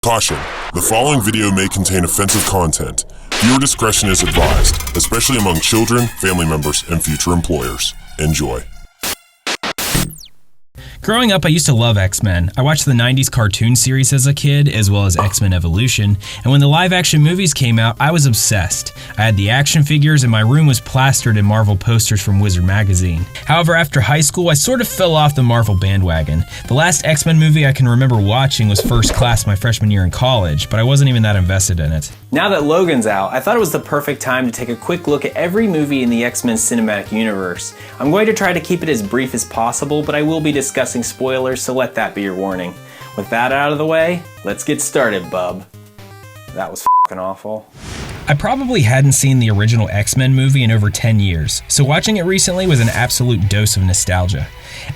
Caution, the following video may contain offensive content. Viewer discretion is advised, especially among children, family members, and future employers. Enjoy. Growing up, I used to love X-Men. I watched the 90s cartoon series as a kid, as well as X-Men Evolution, and when the live-action movies came out, I was obsessed. I had the action figures, and my room was plastered in Marvel posters from Wizard magazine. However, after high school, I sort of fell off the Marvel bandwagon. The last X-Men movie I can remember watching was First Class my freshman year in college, but I wasn't even that invested in it. Now that Logan's out, I thought it was the perfect time to take a quick look at every movie in the X-Men cinematic universe. I'm going to try to keep it as brief as possible, but I will be discussing spoilers, so let that be your warning. With that out of the way, let's get started, bub. That was f***ing awful. I probably hadn't seen the original X-Men movie in over 10 years, so watching it recently was an absolute dose of nostalgia.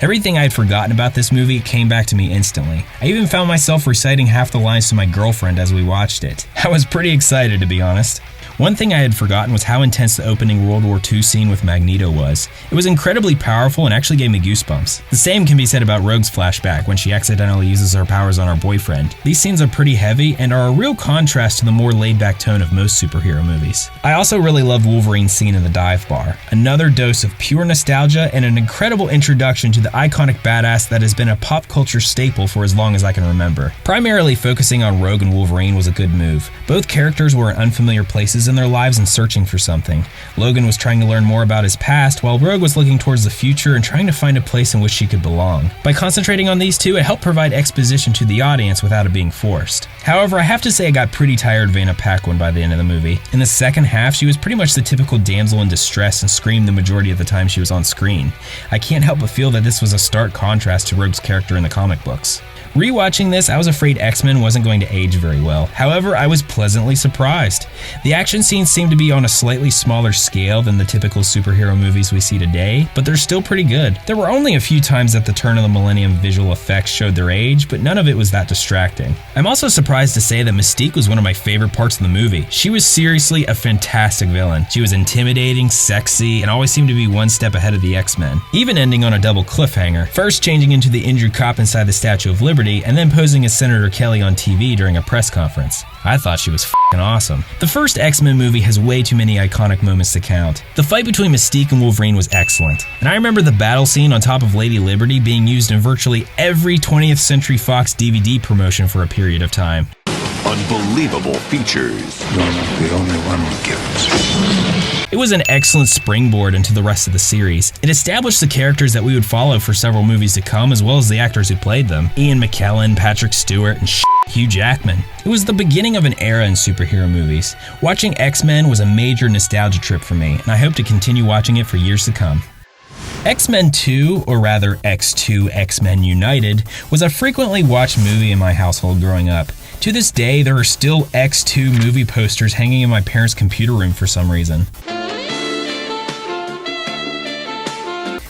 Everything I had forgotten about this movie came back to me instantly. I even found myself reciting half the lines to my girlfriend as we watched it. I was pretty excited, to be honest. One thing I had forgotten was how intense the opening World War II scene with Magneto was. It was incredibly powerful and actually gave me goosebumps. The same can be said about Rogue's flashback when she accidentally uses her powers on her boyfriend. These scenes are pretty heavy and are a real contrast to the more laid-back tone of most superhero movies. I also really love Wolverine's scene in the dive bar. Another dose of pure nostalgia and an incredible introduction to the iconic badass that has been a pop culture staple for as long as I can remember. Primarily focusing on Rogue and Wolverine was a good move. Both characters were in unfamiliar places in their lives and searching for something. Logan was trying to learn more about his past, while Rogue was looking towards the future and trying to find a place in which she could belong. By concentrating on these two, it helped provide exposition to the audience without it being forced. However, I have to say I got pretty tired of Vanna Paquin by the end of the movie. In the second half, she was pretty much the typical damsel in distress and screamed the majority of the time she was on screen. I can't help but feel that this was a stark contrast to Rogue's character in the comic books. Rewatching this, I was afraid X-Men wasn't going to age very well. However, I was pleasantly surprised. The action scenes seem to be on a slightly smaller scale than the typical superhero movies we see today, but they're still pretty good. There were only a few times that the turn of the millennium visual effects showed their age, but none of it was that distracting. I'm also surprised to say that Mystique was one of my favorite parts of the movie. She was seriously a fantastic villain. She was intimidating, sexy, and always seemed to be one step ahead of the X-Men, even ending on a double cliffhanger, first changing into the injured cop inside the Statue of Liberty, and then posing as Senator Kelly on TV during a press conference. I thought she was f***ing awesome. The first X-Men movie has way too many iconic moments to count. The fight between Mystique and Wolverine was excellent, and I remember the battle scene on top of Lady Liberty being used in virtually every 20th Century Fox DVD promotion for a period of time. Unbelievable features. You're not the only one with gifts. It was an excellent springboard into the rest of the series. It established the characters that we would follow for several movies to come, as well as the actors who played them. Ian McKellen, Patrick Stewart, and Hugh Jackman. It was the beginning of an era in superhero movies. Watching X-Men was a major nostalgia trip for me, and I hope to continue watching it for years to come. XMen II, or rather X2 X-Men United, was a frequently watched movie in my household growing up. To this day, there are still X2 movie posters hanging in my parents' computer room for some reason.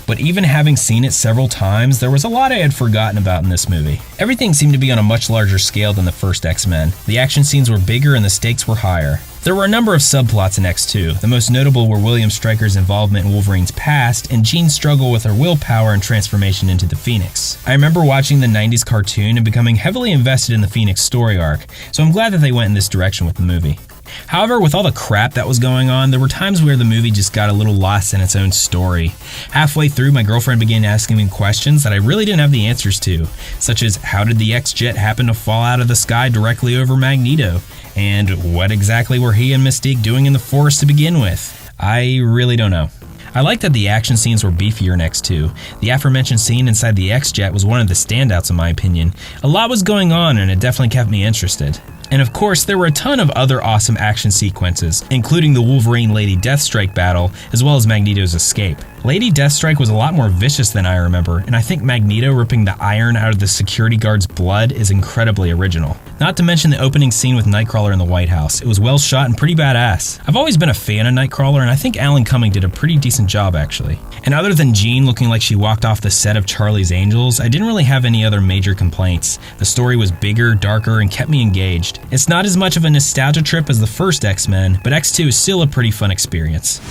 But even having seen it several times, there was a lot I had forgotten about in this movie. Everything seemed to be on a much larger scale than the first X-Men. The action scenes were bigger and the stakes were higher. There were a number of subplots in X2. The most notable were William Stryker's involvement in Wolverine's past and Jean's struggle with her willpower and transformation into the Phoenix. I remember watching the 90s cartoon and becoming heavily invested in the Phoenix story arc, so I'm glad that they went in this direction with the movie. However, with all the crap that was going on, there were times where the movie just got a little lost in its own story. Halfway through, my girlfriend began asking me questions that I really didn't have the answers to, such as how did the X-Jet happen to fall out of the sky directly over Magneto? And what exactly were he and Mystique doing in the forest to begin with? I really don't know. I liked that the action scenes were beefier in X2. The aforementioned scene inside the X-Jet was one of the standouts in my opinion. A lot was going on and it definitely kept me interested. And of course, there were a ton of other awesome action sequences, including the Wolverine-Lady Deathstrike battle, as well as Magneto's escape. Lady Deathstrike was a lot more vicious than I remember, and I think Magneto ripping the iron out of the security guard's blood is incredibly original. Not to mention the opening scene with Nightcrawler in the White House. It was well shot and pretty badass. I've always been a fan of Nightcrawler, and I think Alan Cumming did a pretty decent job actually. And other than Jean looking like she walked off the set of Charlie's Angels, I didn't really have any other major complaints. The story was bigger, darker, and kept me engaged. It's not as much of a nostalgia trip as the first X-Men, but X2 is still a pretty fun experience.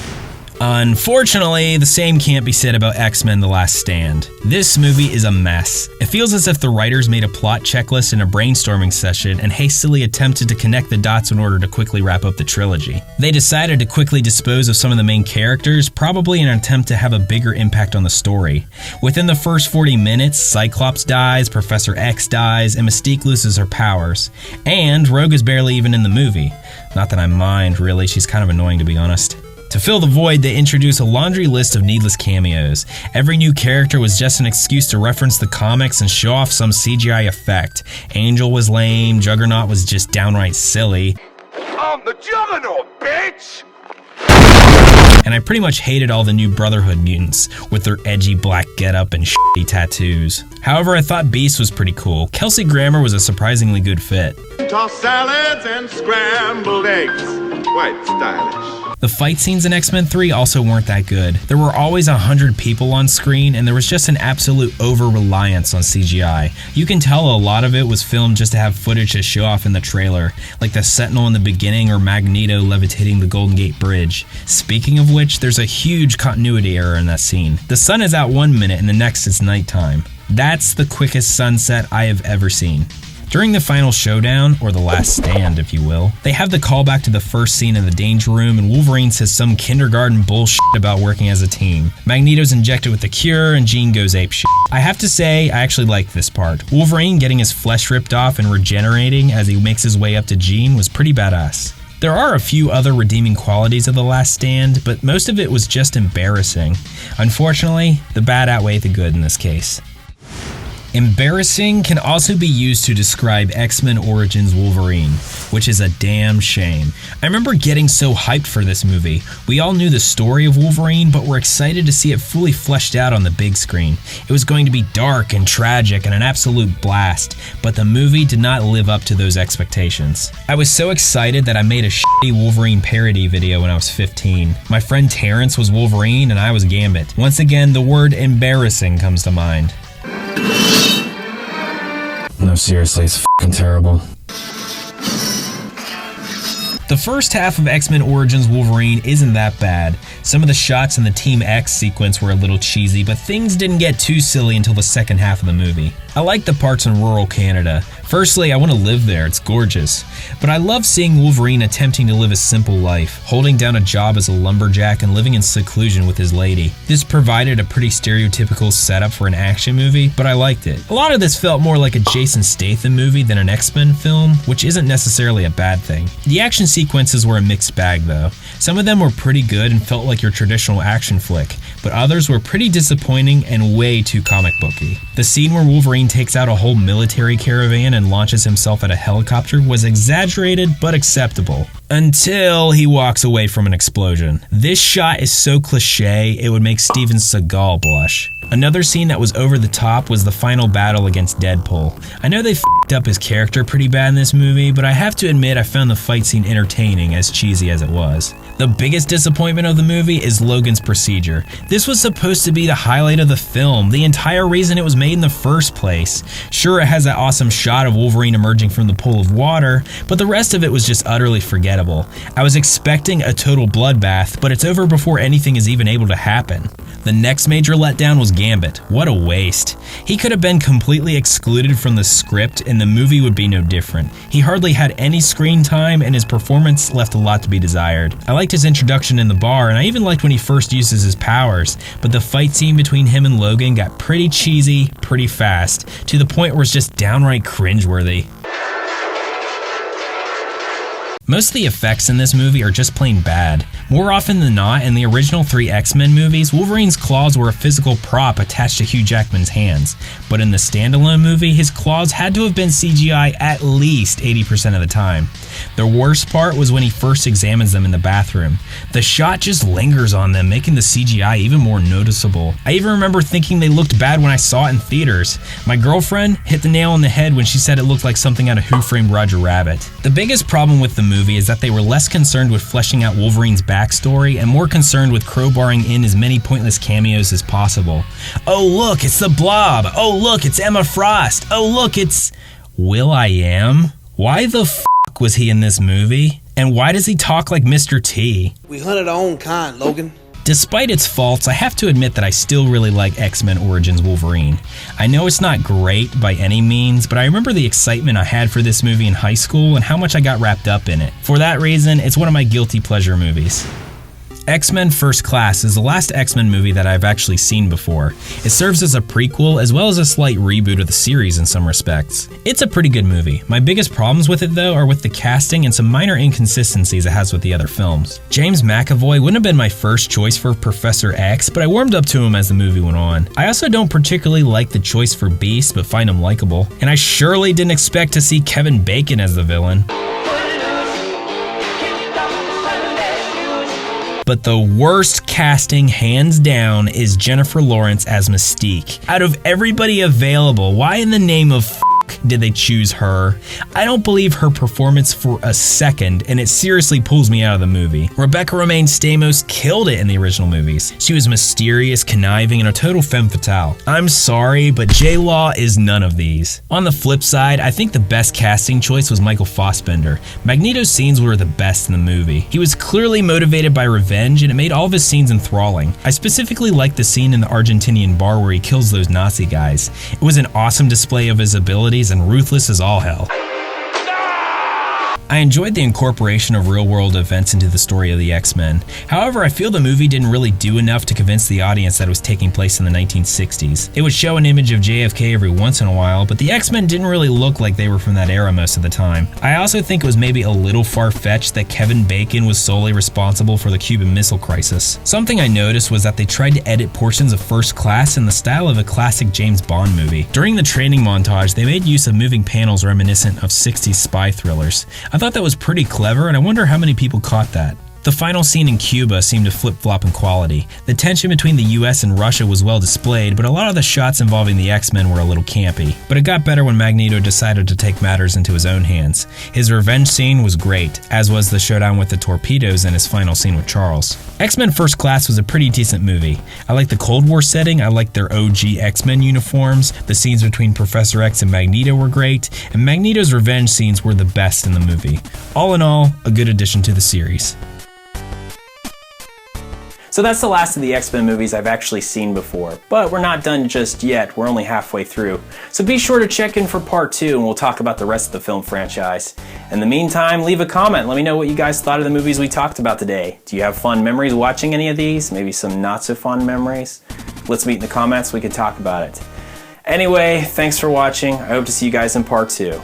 Unfortunately, the same can't be said about X-Men: The Last Stand. This movie is a mess. It feels as if the writers made a plot checklist in a brainstorming session and hastily attempted to connect the dots in order to quickly wrap up the trilogy. They decided to quickly dispose of some of the main characters, probably in an attempt to have a bigger impact on the story. Within the first 40 minutes, Cyclops dies, Professor X dies, and Mystique loses her powers. And Rogue is barely even in the movie. Not that I mind, really, she's kind of annoying to be honest. To fill the void, they introduce a laundry list of needless cameos. Every new character was just an excuse to reference the comics and show off some CGI effect. Angel was lame, Juggernaut was just downright silly. I'm the Juggernaut, bitch! And I pretty much hated all the new Brotherhood mutants, with their edgy black getup and shitty tattoos. However, I thought Beast was pretty cool. Kelsey Grammer was a surprisingly good fit. Toss salads and scrambled eggs. Quite stylish. The fight scenes in X-Men 3 also weren't that good. There were always 100 people on screen, and there was just an absolute over-reliance on CGI. You can tell a lot of it was filmed just to have footage to show off in the trailer, like the Sentinel in the beginning or Magneto levitating the Golden Gate Bridge. Speaking of which, there's a huge continuity error in that scene. The sun is out 1 minute and the next it's nighttime. That's the quickest sunset I have ever seen. During the final showdown, or the last stand if you will, they have the callback to the first scene in the Danger Room and Wolverine says some kindergarten bullshit about working as a team. Magneto's injected with the cure and Jean goes apeshit. I have to say, I actually like this part. Wolverine getting his flesh ripped off and regenerating as he makes his way up to Jean was pretty badass. There are a few other redeeming qualities of The Last Stand, but most of it was just embarrassing. Unfortunately, the bad outweigh the good in this case. Embarrassing can also be used to describe X-Men Origins Wolverine, which is a damn shame. I remember getting so hyped for this movie. We all knew the story of Wolverine, but were excited to see it fully fleshed out on the big screen. It was going to be dark and tragic and an absolute blast, but the movie did not live up to those expectations. I was so excited that I made a shitty Wolverine parody video when I was 15. My friend Terrence was Wolverine and I was Gambit. Once again, the word embarrassing comes to mind. No, seriously, it's f***ing terrible. The first half of X-Men Origins Wolverine isn't that bad. Some of the shots in the Team X sequence were a little cheesy, but things didn't get too silly until the second half of the movie. I like the parts in rural Canada. Firstly, I want to live there, it's gorgeous. But I love seeing Wolverine attempting to live a simple life, holding down a job as a lumberjack and living in seclusion with his lady. This provided a pretty stereotypical setup for an action movie, but I liked it. A lot of this felt more like a Jason Statham movie than an X-Men film, which isn't necessarily a bad thing. The action sequences were a mixed bag though. Some of them were pretty good and felt like your traditional action flick, but others were pretty disappointing and way too comic booky. The scene where Wolverine takes out a whole military caravan and launches himself at a helicopter was exaggerated but acceptable. Until he walks away from an explosion. This shot is so cliche, it would make Steven Seagal blush. Another scene that was over the top was the final battle against Deadpool. I know they f***ed up his character pretty bad in this movie, but I have to admit I found the fight scene entertaining, as cheesy as it was. The biggest disappointment of the movie is Logan's procedure. This was supposed to be the highlight of the film, the entire reason it was made in the first place. Sure, it has that awesome shot of Wolverine emerging from the pool of water, but the rest of it was just utterly forgettable. I was expecting a total bloodbath, but it's over before anything is even able to happen. The next major letdown was Gambit. What a waste. He could have been completely excluded from the script and the movie would be no different. He hardly had any screen time and his performance left a lot to be desired. I liked his introduction in the bar and I even liked when he first uses his powers, but the fight scene between him and Logan got pretty cheesy, pretty fast, to the point where it's just downright cringeworthy. Most of the effects in this movie are just plain bad. More often than not, in the original 3 X-Men movies, Wolverine's claws were a physical prop attached to Hugh Jackman's hands. But in the standalone movie, his claws had to have been CGI at least 80% of the time. The worst part was when he first examines them in the bathroom. The shot just lingers on them, making the CGI even more noticeable. I even remember thinking they looked bad when I saw it in theaters. My girlfriend hit the nail on the head when she said it looked like something out of Who Framed Roger Rabbit. The biggest problem with the movie is that they were less concerned with fleshing out Wolverine's backstory and more concerned with crowbarring in as many pointless cameos as possible. Oh look, it's the Blob! Oh look, it's Emma Frost! Oh look, it's... Will.i.am? Why the f*** was he in this movie? And why does he talk like Mr. T? We hunted our own kind, Logan. Despite its faults, I have to admit that I still really like X-Men Origins Wolverine. I know it's not great by any means, but I remember the excitement I had for this movie in high school and how much I got wrapped up in it. For that reason, it's one of my guilty pleasure movies. X-Men First Class is the last X-Men movie that I've actually seen before. It serves as a prequel as well as a slight reboot of the series in some respects. It's a pretty good movie. My biggest problems with it though are with the casting and some minor inconsistencies it has with the other films. James McAvoy wouldn't have been my first choice for Professor X, but I warmed up to him as the movie went on. I also don't particularly like the choice for Beast, but find him likable. And I surely didn't expect to see Kevin Bacon as the villain. But the worst casting, hands down, is Jennifer Lawrence as Mystique. Out of everybody available, why in the name of did they choose her? I don't believe her performance for a second, and it seriously pulls me out of the movie. Rebecca Romaine Stamos killed it in the original movies. She was mysterious, conniving, and a total femme fatale. I'm sorry, but J-Law is none of these. On the flip side, I think the best casting choice was Michael Fassbender. Magneto's scenes were the best in the movie. He was clearly motivated by revenge, and it made all of his scenes enthralling. I specifically liked the scene in the Argentinian bar where he kills those Nazi guys. It was an awesome display of his abilities and ruthless as all hell. I enjoyed the incorporation of real-world events into the story of the X-Men. However, I feel the movie didn't really do enough to convince the audience that it was taking place in the 1960s. It would show an image of JFK every once in a while, but the X-Men didn't really look like they were from that era most of the time. I also think it was maybe a little far-fetched that Kevin Bacon was solely responsible for the Cuban Missile Crisis. Something I noticed was that they tried to edit portions of First Class in the style of a classic James Bond movie. During the training montage, they made use of moving panels reminiscent of 60s spy thrillers. I thought that was pretty clever, and I wonder how many people caught that. The final scene in Cuba seemed to flip-flop in quality. The tension between the US and Russia was well displayed, but a lot of the shots involving the X-Men were a little campy. But it got better when Magneto decided to take matters into his own hands. His revenge scene was great, as was the showdown with the torpedoes and his final scene with Charles. X-Men First Class was a pretty decent movie. I liked the Cold War setting, I liked their OG X-Men uniforms, the scenes between Professor X and Magneto were great, and Magneto's revenge scenes were the best in the movie. All in all, a good addition to the series. So that's the last of the X-Men movies I've actually seen before, but we're not done just yet, we're only halfway through. So be sure to check in for part 2 and we'll talk about the rest of the film franchise. In the meantime, leave a comment, let me know what you guys thought of the movies we talked about today. Do you have fond memories watching any of these? Maybe some not so fond memories? Let's meet in the comments, we can talk about it. Anyway, thanks for watching, I hope to see you guys in part 2.